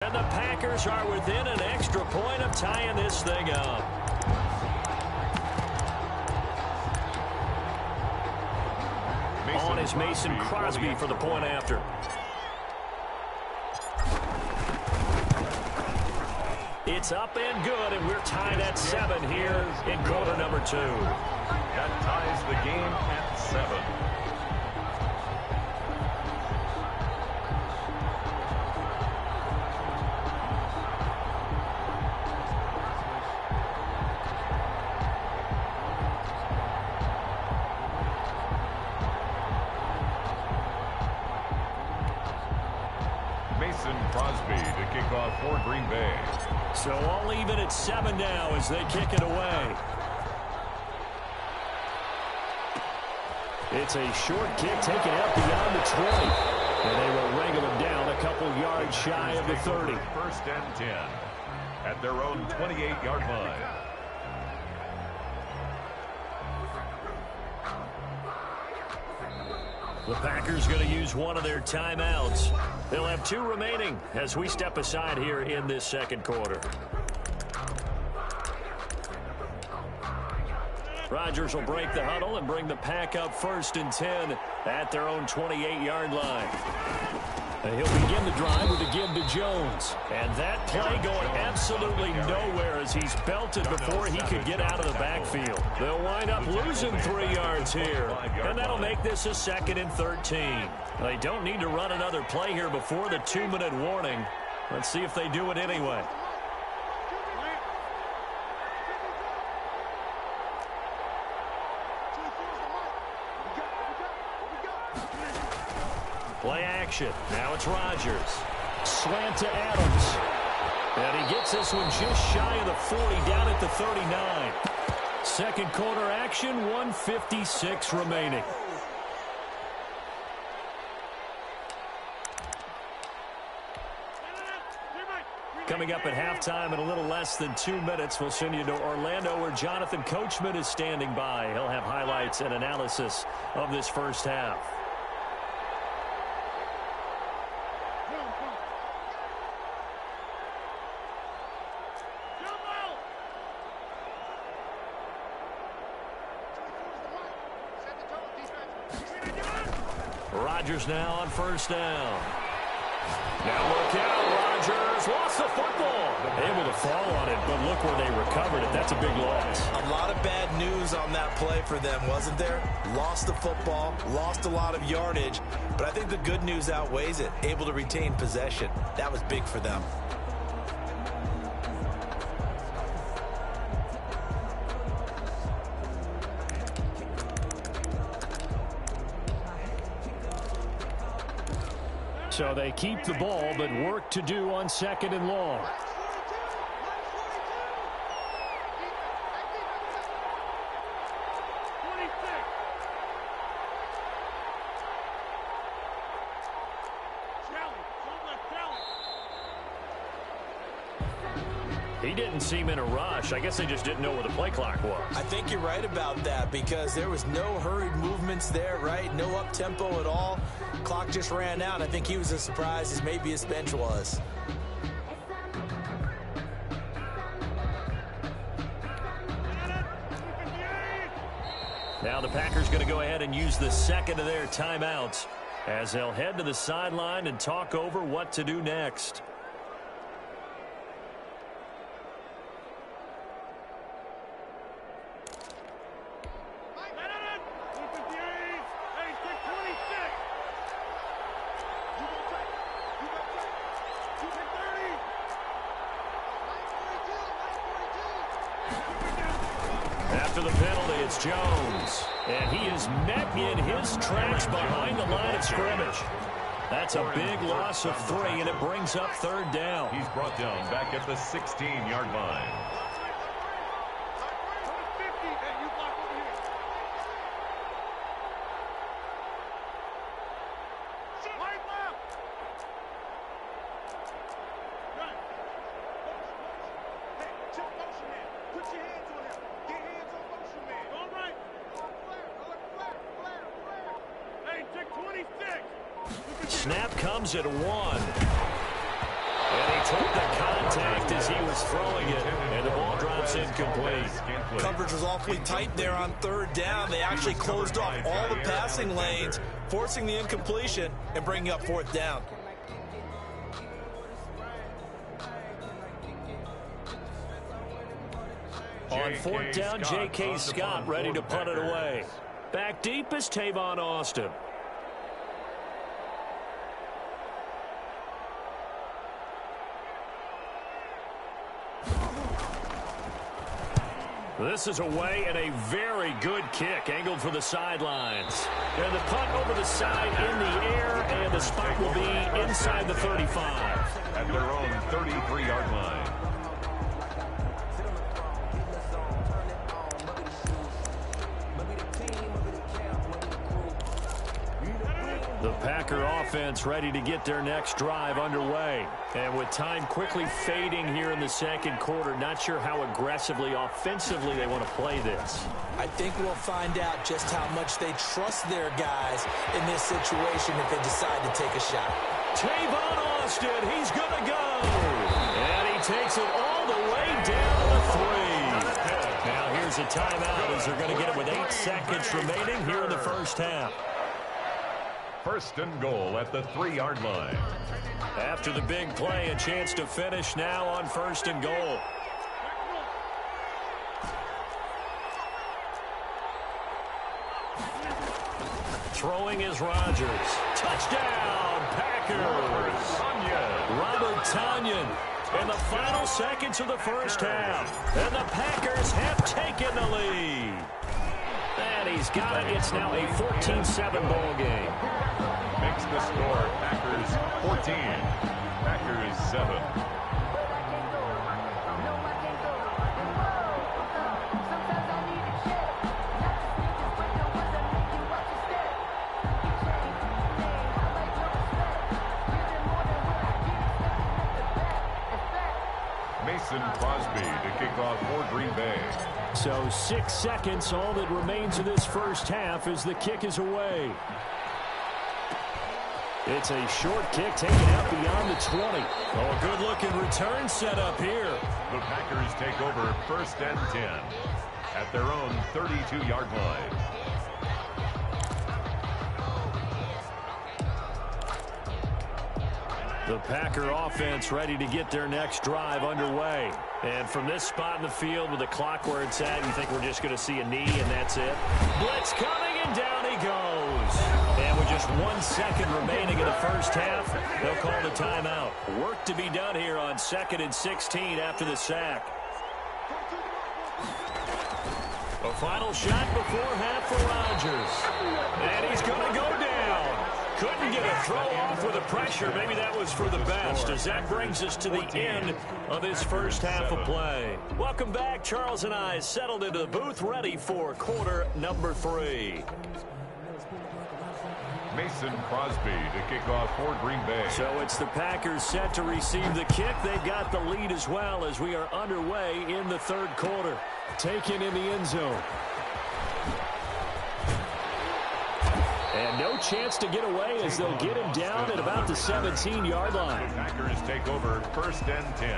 And the Packers are within an extra point of tying this thing up. On is Mason Crosby for the point after. It's up and good, and we're tied at 7 here in quarter number 2. That ties the game at 7. Mason Crosby to kick off for Green Bay. So all even at 7 now as they kick it away. It's a short kick taken out beyond the 20. And they will wrangle him down a couple yards shy of the 30. First and 10 at their own 28-yard line. The Packers going to use one of their timeouts. They'll have 2 remaining as we step aside here in this second quarter. Rodgers will break the huddle and bring the Pack up first and 10 at their own 28-yard line. And he'll begin the drive with a give to Jones. And that play going absolutely nowhere as he's belted before he could get out of the backfield. They'll wind up losing 3 yards here. And that'll make this a 2nd and 13. They don't need to run another play here before the 2-minute warning. Let's see if they do it anyway. Play action. Now it's Rodgers. Slant to Adams. And he gets this one just shy of the 40 down at the 39. Second quarter action, 1:56 remaining. Coming up at halftime in a little less than 2 minutes, we'll send you to Orlando where Jonathan Coachman is standing by. He'll have highlights and analysis of this first half. Rodgers now on first down. Now look out, Rodgers lost the football. Able to fall on it, but look where they recovered it. That's a big loss. A lot of bad news on that play for them, wasn't there? Lost the football, lost a lot of yardage, but I think the good news outweighs it. Able to retain possession. That was big for them. So they keep the ball, but work to do on 2nd and long. He didn't seem in a rush. I guess they just didn't know where the play clock was. I think you're right about that because there was no hurried movements there, right? No up-tempo at all. Clock just ran out. I think he was as surprised as maybe his bench was. Now the Packers going to go ahead and use the second of their timeouts as they'll head to the sideline and talk over what to do next. After the penalty, it's Jones. And he is met in his tracks behind the line of scrimmage. That's a big loss of 3, and it brings up 3rd down. He's brought down back at the 16-yard line. Snap comes at 1. And he took the contact as he was throwing it, and the ball drops incomplete. Coverage was awfully tight there on third down. They actually closed off all the passing lanes, forcing the incompletion and bringing up fourth down. On fourth down, J.K. Scott ready to punt it away. Back deep is Tavon Austin. This is away and a very good kick, angled for the sidelines. And the punt over the side in the air, and the spot will be inside the 35. At their own 33-yard line. The Packer offense ready to get their next drive underway. And with time quickly fading here in the second quarter, not sure how aggressively, offensively they want to play this. I think we'll find out just how much they trust their guys in this situation if they decide to take a shot. Tavon Austin, he's going to go. And he takes it all the way down to the 3. Now here's a timeout as they're going to get it with 8 seconds remaining here in the first half. First and goal at the 3-yard line. After the big play, a chance to finish now on first and goal. Throwing is Rodgers. Touchdown, Packers. Robert Tonyan in the final seconds of the first half. And the Packers have taken the lead. And he's got it. It's now a 14-7 ball game. Makes the score Packers 14, Packers 7. Mason Crosby to kick off for Green Bay. So 6 seconds, all that remains of this first half as the kick is away. It's a short kick taken out beyond the 20. Oh, a good-looking return set up here. The Packers take over first and 10 at their own 32-yard line. The Packer offense ready to get their next drive underway. And from this spot in the field with the clock where it's at, you think we're just going to see a knee and that's it? Blitz coming and down he goes. And with just 1 second remaining in the first half, they'll call the timeout. Work to be done here on 2nd and 16 after the sack. A final shot before half for Rodgers. And he's going to go down. Couldn't get a throw off with the pressure. Maybe that was for the best, as that brings us to the end of this first half of play. Welcome back. Charles and I settled into the booth, ready for quarter number 3. Mason Crosby to kick off for Green Bay. So it's the Packers set to receive the kick. They've got the lead as well as we are underway in the third quarter. Taken in the end zone. And no chance to get away as they'll get him down at about the 17-yard line. The Packers take over first and 10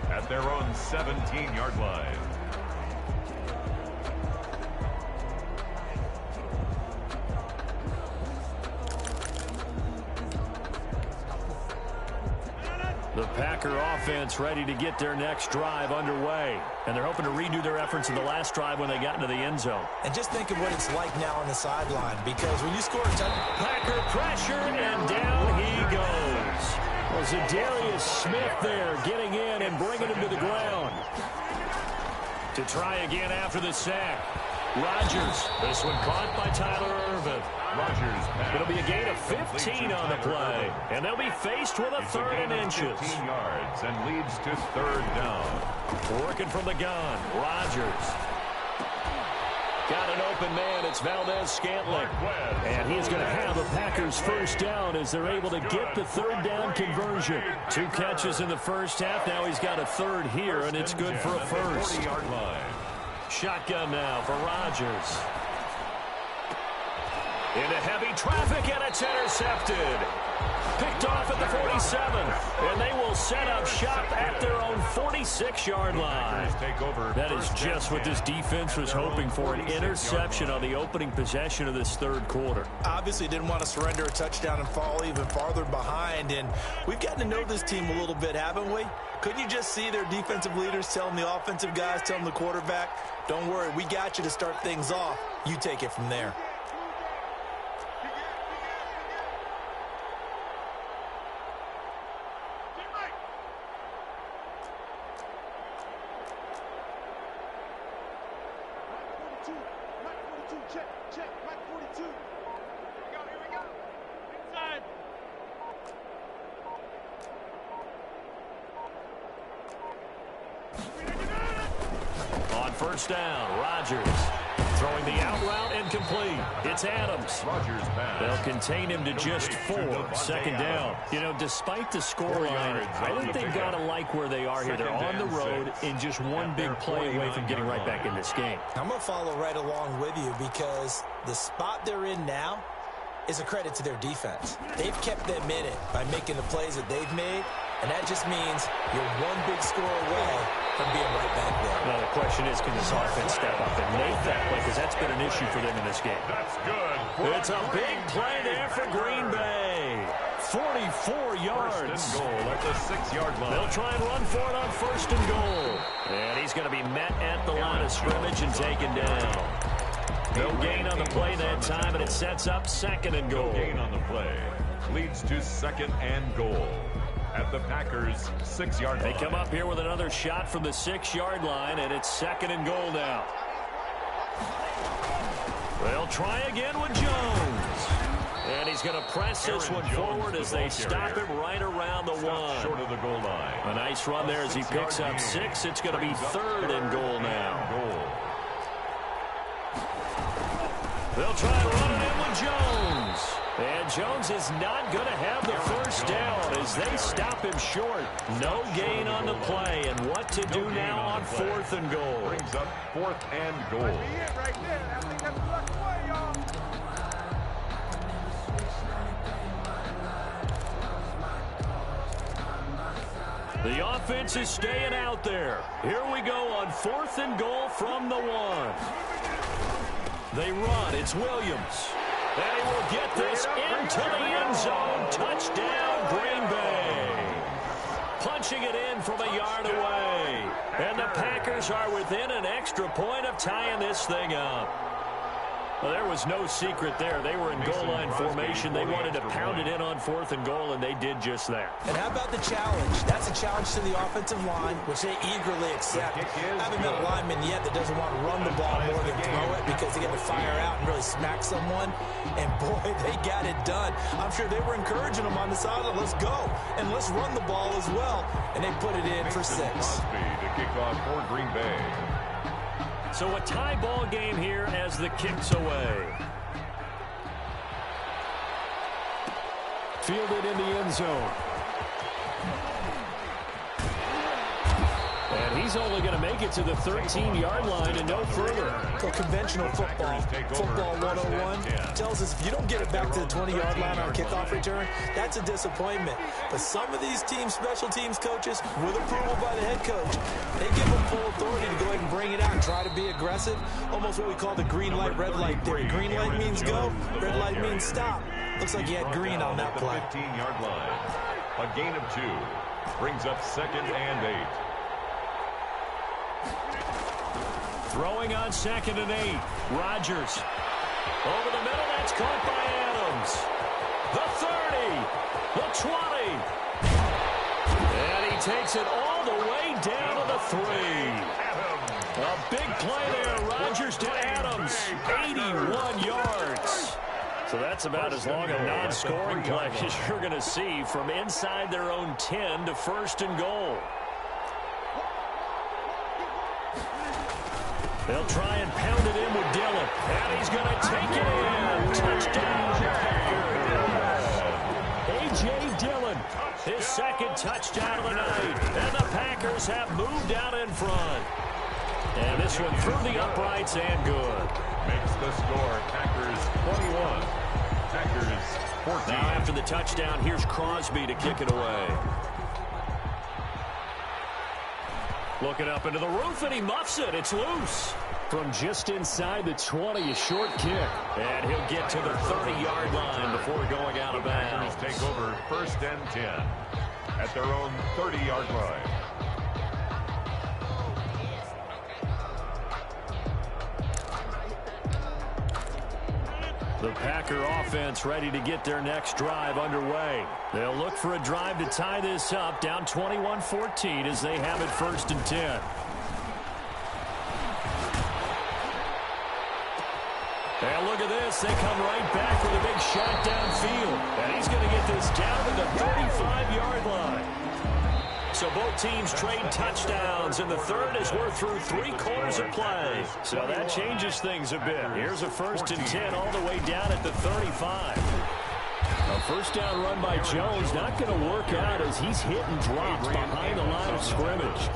at their own 17-yard line. The Packer offense ready to get their next drive underway. And they're hoping to redo their efforts in the last drive when they got into the end zone. And just think of what it's like now on the sideline, because when you score a touchdown, Packer pressure, and down he goes. Well, Zadarius Smith there getting in and bringing him to the ground. To try again after the sack. Rodgers. This one caught by Tyler Ervin. Rodgers. It'll be a gain of 15 on the play. And they'll be faced with a third and inches. 15 yards and leads to third down. Working from the gun. Rodgers. Got an open man. It's Valdez-Scantling. And he's going to have a Packers first down as they're able to get the third down conversion. 2 catches in the first half. Now he's got a third here, and it's good for a first. 40-yard line. Shotgun now for Rodgers. Into heavy traffic, and it's intercepted. Picked off at the 47, and they will set up shop at their own 46-yard line. That is just what this defense was hoping for, an interception on the opening possession of this third quarter. Obviously didn't want to surrender a touchdown and fall even farther behind, and we've gotten to know this team a little bit, haven't we? Couldn't you just see their defensive leaders telling the offensive guys, telling the quarterback, don't worry, we got you to start things off. You take it from there. On first down, Rodgers throwing the out route incomplete. It's Adams. They'll contain him to just 4. Second down. You know, despite the scoreline, I think they've got to like where they are here. They're on the road and just one big play away from getting right back in this game. I'm going to follow right along with you because the spot they're in now is a credit to their defense. They've kept them in it by making the plays that they've made, and that just means you're one big score away from being right back there. Now the question is, can this offense step up and make that play? Because that's been an issue for them in this game. That's good. It's a big play there for Green Bay. 44 yards. First and goal at the 6-yard line. They'll try and run for it on first and goal. And he's going to be met at the line of scrimmage and taken down. No gain on the play that time, and it sets up second and goal. No gain on the play. Leads to second and goal at the Packers' 6-yard line. They come up here with another shot from the 6-yard line, and it's second and goal now. They'll try again with Jones. And he's going to press this one forward as they stop him right around the 1. Short of the goal line. A nice run there as he picks up 6. It's going to be third and goal now. They'll try and run it in with Jones. And Jones is not going to have the first down as they stop him short. No gain on the play. And what to do now on fourth and goal. Brings up 4th and goal. The offense is staying out there. Here we go on 4th and goal from the 1. They run. It's Williams. And he will get this into the end zone. Touchdown, Green Bay. Punching it in from a yard away. And the Packers are within an extra point of tying this thing up. Well, there was no secret there. They were in goal line formation. They wanted to pound it in on 4th and goal, and they did just that. And how about the challenge? That's a challenge to the offensive line, which they eagerly accept. I haven't met a lineman yet that doesn't want to run the ball more than throw it because they get to fire out and really smack someone. And, boy, they got it done. I'm sure they were encouraging them on the sideline. Let's go, and let's run the ball as well. And they put it in for 6. To kick off for Green Bay. So a tie ball game here as the kick's away. Fielded in the end zone. And he's only going to make it to the 13-yard line and no further. So conventional football, football 101, tells us if you don't get it back to the 20-yard line on kickoff return, that's a disappointment. But some of these teams, special teams coaches, with approval by the head coach, they give them full authority to go ahead and bring it out and try to be aggressive. Almost what we call the green light, red light theory. Green light means go, red light means stop. Looks like he had green on that play. 15-yard line. A gain of 2. Brings up 2nd and 8. Throwing on 2nd and 8. Rodgers. Over the middle, that's caught by Adams. The 30. The 20. And he takes it all the way down to the 3. A big play there. Rodgers to Adams. 81 yards. So that's about as long a non-scoring play as you're going to see from inside their own 10 to 1st and goal. They'll try and pound it in with Dillon. And he's going to take it in. Touchdown. A.J. Dillon, his 2nd touchdown of the night. And the Packers have moved out in front. And this one through the uprights and good. Makes the score Packers 21. Packers 14. Now after the touchdown, here's Crosby to kick it away. Looking up into the roof, and he muffs it. It's loose. From just inside the 20, a short kick. And he'll get to the 30-yard line before going out of bounds. Take over 1st and 10 at their own 30-yard line. The Packer offense ready to get their next drive underway. They'll look for a drive to tie this up, down 21-14 as they have it 1st and 10. And look at this. They come right back with a big shot downfield. And he's going to get this down to the 35-yard line. So both teams trade touchdowns in the third as we're through 3 quarters of play. So that changes things a bit. Here's a 1st and 10 all the way down at the 35. A first down run by Jones not going to work out as he's hit and dropped behind the line of scrimmage.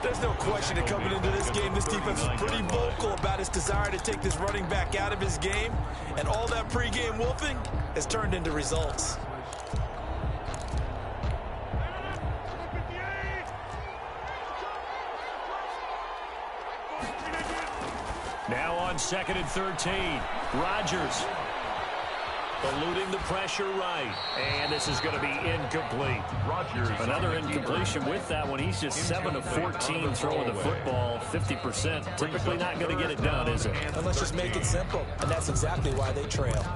There's no question that coming into this game, this defense is pretty vocal about its desire to take this running back out of his game. And all that pregame wolfing has turned into results. Now on 2nd and 13, Rodgers eluding the pressure right. And this is going to be incomplete. Rodgers. Another incompletion with that one. He's just 7 of 14 throwing the football, 50%. Typically not going to get it done, is it? And let's just make it simple. And that's exactly why they trail.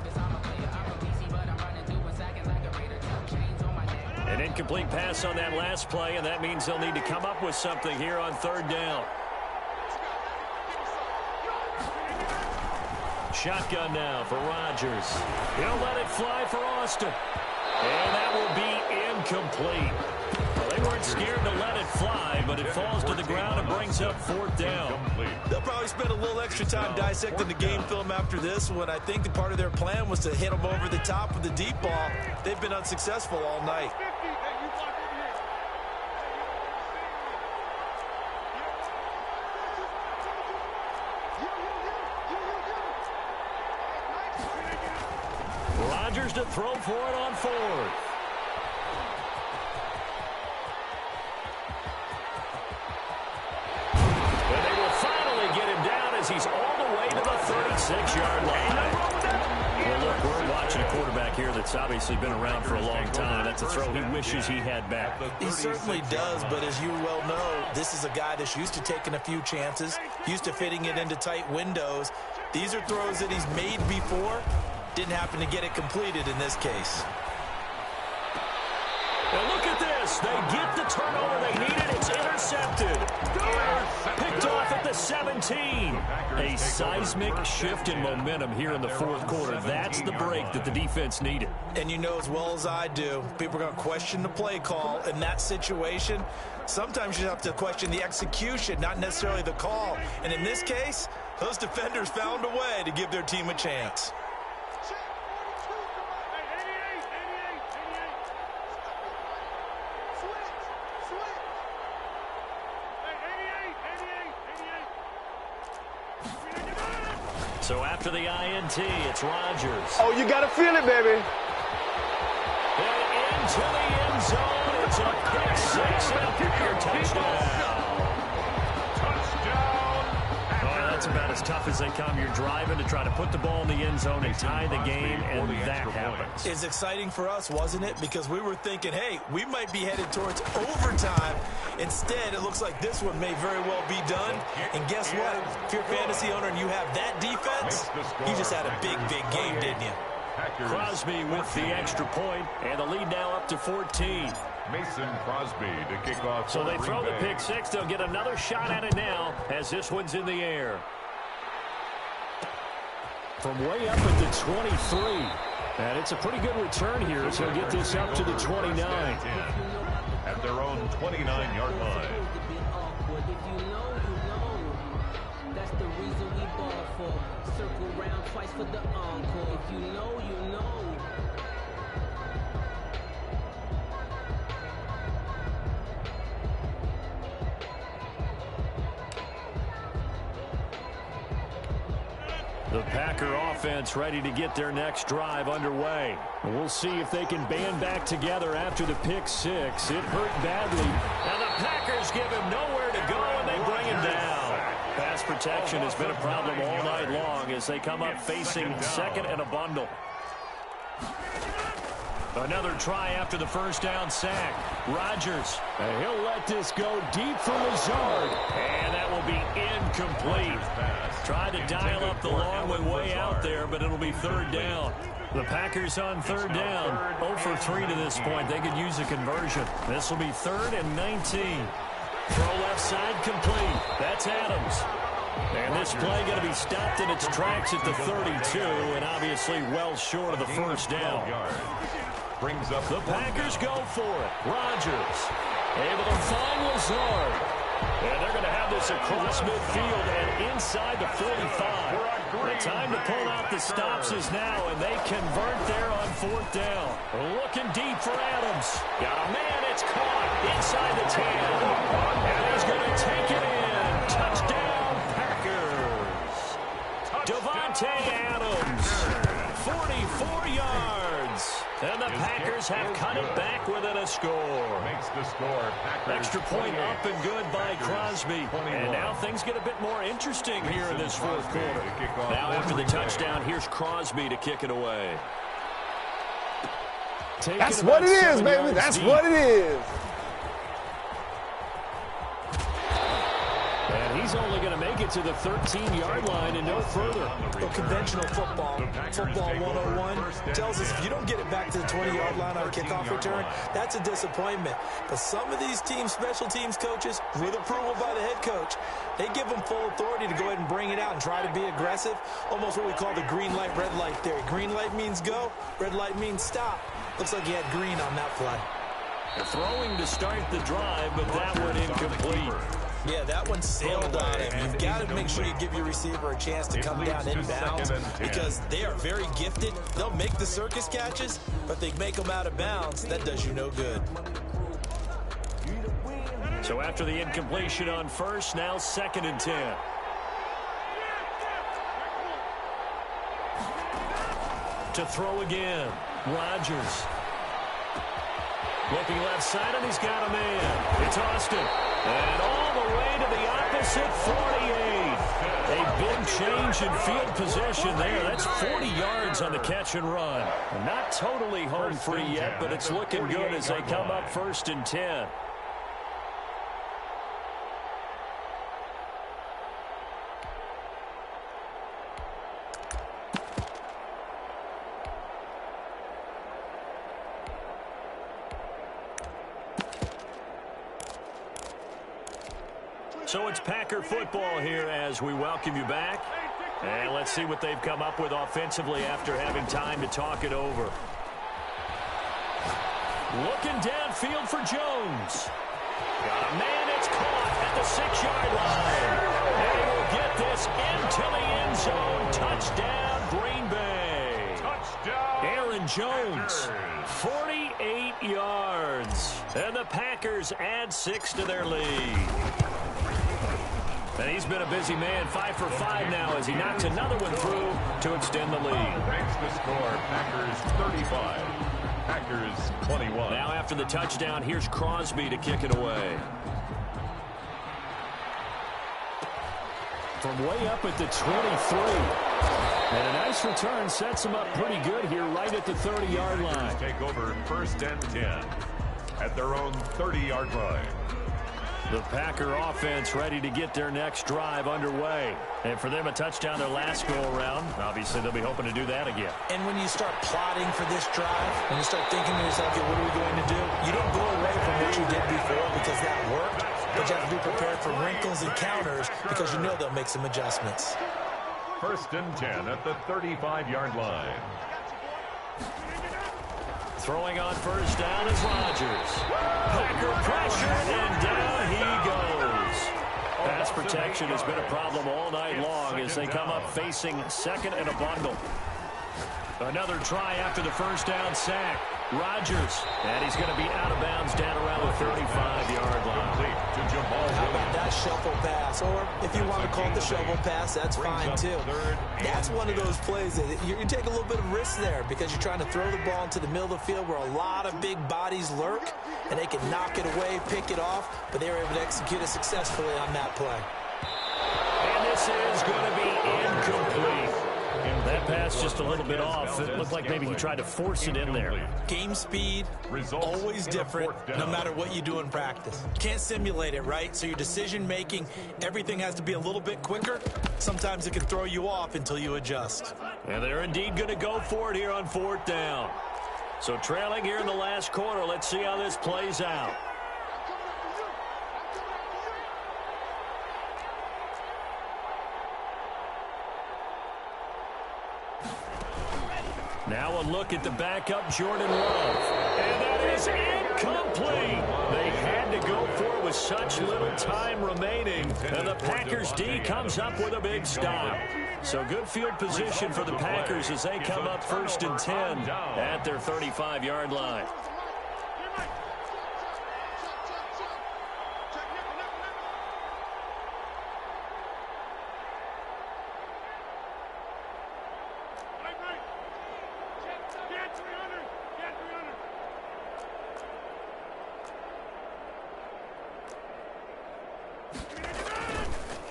An incomplete pass on that last play, and that means they'll need to come up with something here on 3rd down. Shotgun now for Rodgers. He'll let it fly for Austin. And that will be incomplete. Well, they weren't scared to let it fly, but it falls to the ground and brings up 4th down. They'll probably spend a little extra time dissecting the game film after this one. I think the part of their plan was to hit them over the top with the deep ball. They've been unsuccessful all night. Rodgers to throw for it on 4th. And they will finally get him down as he's all the way to the 36-yard line. Well, look, we're watching a quarterback here that's obviously been around for a long time. That's a throw he wishes he had back. He certainly does, but as you well know, this is a guy that's used to taking a few chances, used to fitting it into tight windows. These are throws that he's made before. Didn't happen to get it completed in this case. And look at this. They get the turnover they needed. It's intercepted. Picked off at the 17. A seismic shift in momentum here in the 4th quarter. That's the break that the defense needed. And you know as well as I do, people are going to question the play call in that situation. Sometimes you have to question the execution, not necessarily the call. And in this case, those defenders found a way to give their team a chance. So after the INT, it's Rodgers. Oh, you got to feel it, baby. And into the end zone. It's a pick 6 and a Packer touchdown. Oh, that's about as tough as they come. You're driving to try to put the ball in the end zone and tie the game, and that happens. It's exciting for us, wasn't it? Because we were thinking, hey, we might be headed towards overtime. Instead, it looks like this one may very well be done. And guess what? If you're a fantasy owner and you have that defense, you just had a big, big game, didn't you? Crosby with the extra point, and the lead now up to 14. Mason Crosby to kick off. So they throw the pick 6. They'll get another shot at it now as this one's in the air. From way up at the 23. And it's a pretty good return here as he'll get this up to the 29. At their own 29-yard line. That's the reason we ball for. Circle round twice for the encore. If you know, you know. The Packer offense ready to get their next drive underway. We'll see if they can band back together after the pick six. It hurt badly. And the Packers give him nowhere to go, and they bring him down. Pass protection has been a problem all night long as they come up facing second and a bundle. Another try after the first down sack. Rodgers, and he'll let this go deep for Lazard. And that will be incomplete. Tried to dial up the long way out there, but it'll be third down. The Packers on third down. 0 for 3 to this point. They could use a conversion. This will be 3rd and 19. Throw left side complete. That's Adams. And this play going to be stopped in its tracks at the 32, and obviously well short of the first down. Brings up the Packers go for it. Rodgers able to find Lazard. And they're going to have this across midfield and inside the 45. The time to pull out the stops is now, and they convert there on 4th down. Looking deep for Adams. Got a man, it's caught inside the 10. And he's going to take it in. Touchdown, Packers. Davante Adams, 44 yards. And the Packers have cut it back within a score. Makes the score. Packers extra point up and good by Crosby. 21. And now things get a bit more interesting here in this fourth quarter. Now after the touchdown, here's Crosby to kick it away. That's what it is, baby. That's what it is. And he's only going to make it to the 13-yard line and no further. Well, conventional football 101, tells us if you don't get it back to the 20-yard line on a kickoff return, that's a disappointment. But some of these special teams coaches, with approval by the head coach, they give them full authority to go ahead and bring it out and try to be aggressive. Almost what we call the green light, red light theory. Green light means go, red light means stop. Looks like he had green on that play. They're throwing to start the drive, but that one incomplete. Yeah, that one sailed on him. You've got to make sure you give your receiver a chance to come down inbounds because they are very gifted. They'll make the circus catches, but they make them out of bounds. That does you no good. So after the incompletion on first, now 2nd and 10. To throw again, Rodgers. Looking left side, and he's got a man. It's Austin. And all the way to the opposite 48. A big change in field position there. That's 40 yards on the catch and run. Not totally home free yet, but it's looking good as they come up 1st and 10. So it's Packer football here as we welcome you back. And let's see what they've come up with offensively after having time to talk it over. Looking downfield for Jones. Got a man, it's caught at the 6-yard line. And he will get this into the end zone. Touchdown, Green Bay. Touchdown, Aaron Jones, 48 yards. And the Packers add 6 to their lead. And he's been a busy man, 5 for 5 now as he knocks another one through to extend the lead. Makes the score, Packers 35, Packers 21. Now after the touchdown, here's Crosby to kick it away. From way up at the 23. And a nice return sets him up pretty good here right at the 30-yard line. Take over 1st and 10 at their own 30-yard line. The Packer offense ready to get their next drive underway. And for them, a touchdown their last go-around. Obviously, they'll be hoping to do that again. And when you start plotting for this drive, when you start thinking to yourself, okay, what are we going to do? You don't go away from what you did before because that worked. But you have to be prepared for wrinkles and counters because you know they'll make some adjustments. 1st and 10 at the 35-yard line. Throwing on first down is Rodgers. Packer pressure, and down he goes. Pass protection has been a problem all night long as they come up facing second and a bundle. Another try after the first down sack. Rodgers, and he's going to be out of bounds down around the 35-yard line. To Jamal How about that shuffle pass? pass, or if you want to call it the shovel pass, that's fine too. That's one of those plays that you take a little bit of risk there because you're trying to throw the ball into the middle of the field where a lot of big bodies lurk, and they can knock it away, pick it off, but they were able to execute it successfully on that play. And this is going to be incomplete. That pass just a little bit off. It looked like maybe he tried to force it in there. Game speed, always different, no matter what you do in practice. Can't simulate it, right? So your decision-making, everything has to be a little bit quicker. Sometimes it can throw you off until you adjust. And they're indeed going to go for it here on 4th down. So trailing here in the last quarter, let's see how this plays out. Now a look at the backup, Jordan Love. And that is incomplete. They had to go for it with such little time remaining. And the Packers D comes up with a big stop. So good field position for the Packers as they come up 1st and 10 at their 35-yard line.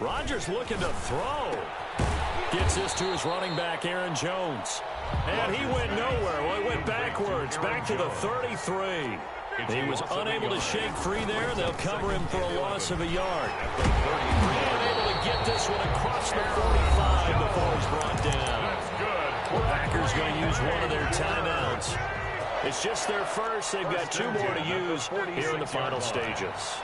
Rodgers looking to throw. Gets this to his running back, Aaron Jones. And he went nowhere. Well, he went backwards, back to the 33. He was unable to shake free there. They'll cover him for a loss of a yard. Unable to get this one across the 45 before he's brought down. The Packers going to use one of their timeouts. It's just their first. They've got 2 more to use here in the final stages.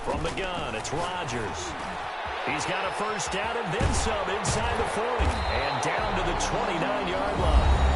From the gun, it's Rodgers. He's got a first down and then some inside the 40. And down to the 29-yard line.